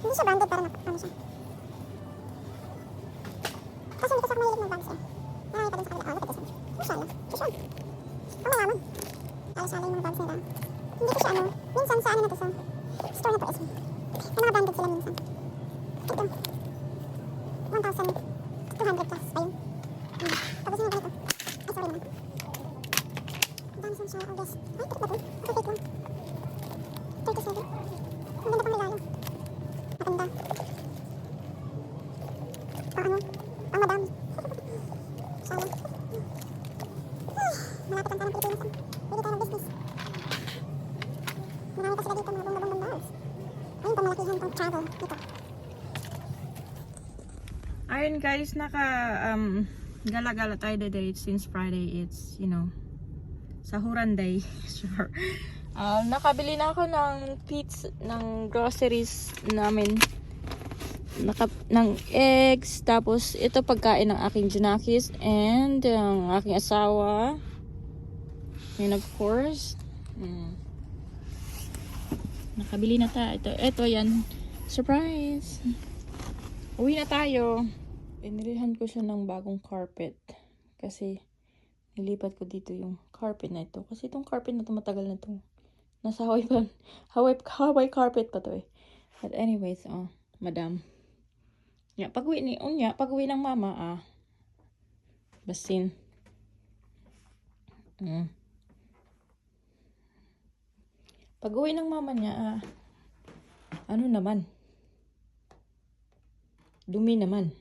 Hindi siya branded pero ano siya. Kasi hindi kasi ako mahilig ng bags eh. Nakakita din sa kanila. Oh, look at this one. Social. Social. Oh, mayaman. Alas-alay yung mga bags nila. Hindi ko siya ano. Minsan sa ano na to sa store na to is may mga branded sila minsan. Ito. 1,200 plus pa yun. Tapos yung ganito. Ay, sorry naman. Dami siyang siya. Oh, yes. Ay, tikit ba to? Ito fake lang. 37. Ang ganda pang regalo. Maganda. Ano? Ang madam. Sayang. Ay, malapit ang tanong Pilipinas. Pwede tayo mag-business. Marami pa sila dito mga bong bags. Ayun pang malakihan pang travel dito. Ayun guys, gala-gala tayo today since Friday. It's, you know, sahuran day. Sure. Nakabili na ako ng pizza, ng groceries namin. Ng eggs, tapos ito pagkain ng aking junakis and ang aking asawa. And of course, nakabili na tayo. Ito yan. Surprise! Uwi na tayo. Inilihan ko siya ng bagong carpet. Kasi nilipat ko dito yung carpet na ito. Kasi itong carpet na ito matagal na ito. Nasa Hawaii carpet pa to eh. But anyways, madam. Pag-uwi ng mama, basin. Pag-uwi ng mama niya, ano naman? Dumi naman.